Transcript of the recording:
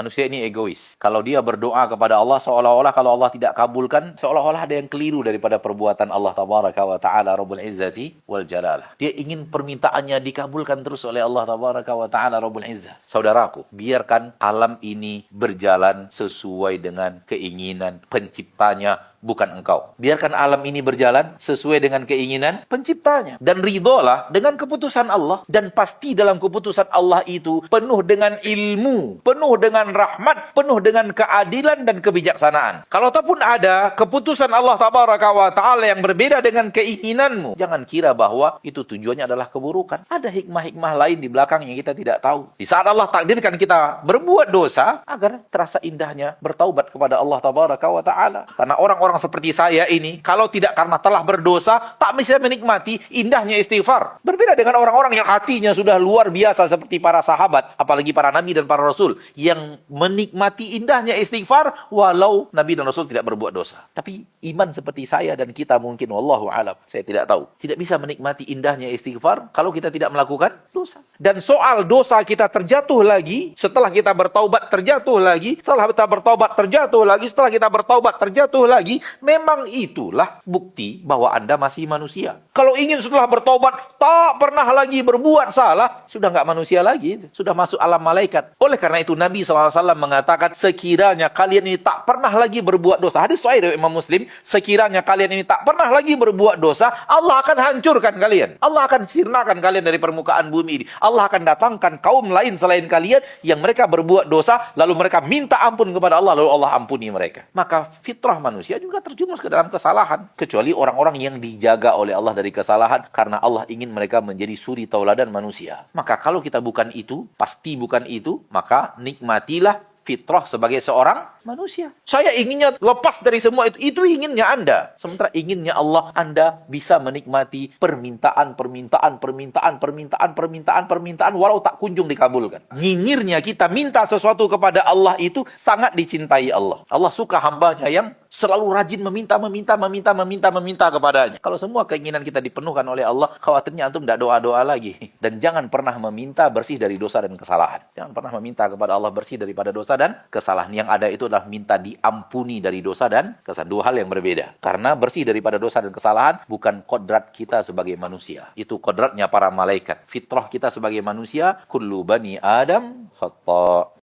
Manusia ini egois. Kalau dia berdoa kepada Allah, seolah-olah kalau Allah tidak kabulkan, seolah-olah ada yang keliru daripada perbuatan Allah Tabaraka wa Ta'ala Rabbul Izzati wal Jalalah. Dia ingin permintaannya dikabulkan terus oleh Allah Tabaraka wa Ta'ala Rabbul Izzah. Saudaraku, biarkan alam ini berjalan sesuai dengan keinginan penciptanya, bukan engkau. Biarkan alam ini berjalan sesuai dengan keinginan penciptanya. Dan ridholah dengan keputusan Allah. Dan pasti dalam keputusan Allah itu penuh dengan ilmu, penuh dengan rahmat, penuh dengan keadilan dan kebijaksanaan. Kalau ataupun ada keputusan Allah Tabaraka wa Ta'ala yang berbeda dengan keinginanmu, jangan kira bahwa itu tujuannya adalah keburukan. Ada hikmah-hikmah lain di belakang yang kita tidak tahu. Di saat Allah takdirkan kita berbuat dosa, agar terasa indahnya bertaubat kepada Allah Tabaraka wa Ta'ala. Karena orang-orang seperti saya ini, kalau tidak karena telah berdosa, tak bisa menikmati indahnya istighfar. Berbeda dengan orang-orang yang hatinya sudah luar biasa seperti para sahabat, apalagi para nabi dan para rasul, yang menikmati indahnya istighfar walau nabi dan rasul tidak berbuat dosa. Tapi iman seperti saya dan kita mungkin, wallahu alam, saya tidak tahu, tidak bisa menikmati indahnya istighfar kalau kita tidak melakukan dosa. Dan soal dosa kita terjatuh lagi, setelah kita bertaubat terjatuh lagi, setelah kita bertaubat terjatuh lagi, setelah kita bertaubat terjatuh lagi, memang itulah bukti bahwa Anda masih manusia. Kalau ingin setelah bertobat tak pernah lagi berbuat salah, sudah nggak manusia lagi, sudah masuk alam malaikat. Oleh karena itu Nabi SAW mengatakan, sekiranya kalian ini tak pernah lagi berbuat dosa. Hadis sahih dari Imam Muslim, sekiranya kalian ini tak pernah lagi berbuat dosa, Allah akan hancurkan kalian. Allah akan sirnakan kalian dari permukaan bumi ini. Allah akan datangkan kaum lain selain kalian yang mereka berbuat dosa, lalu mereka minta ampun kepada Allah, lalu Allah ampuni mereka. Maka fitrah manusia juga terjumus ke dalam kesalahan, kecuali orang-orang yang dijaga oleh Allah dari kesalahan karena Allah ingin mereka menjadi suri tauladan manusia. Maka kalau kita bukan itu, pasti bukan itu, maka nikmatilah fitrah sebagai seorang manusia. Saya inginnya lepas dari semua itu. Itu inginnya Anda. Sementara inginnya Allah, Anda bisa menikmati permintaan walau tak kunjung dikabulkan. Nyinyirnya kita minta sesuatu kepada Allah itu sangat dicintai Allah. Allah suka hambanya yang selalu rajin meminta kepadanya. Kalau semua keinginan kita dipenuhkan oleh Allah, khawatirnya antum tidak doa-doa lagi. Dan jangan pernah meminta bersih dari dosa dan kesalahan. Jangan pernah meminta kepada Allah bersih daripada dosa dan kesalahan. Yang ada itu adalah minta diampuni dari dosa dan kesalahan. Dua hal yang berbeda. Karena bersih daripada dosa dan kesalahan bukan kodrat kita sebagai manusia. Itu kodratnya para malaikat. Fitrah kita sebagai manusia, kullu bani Adam khata'.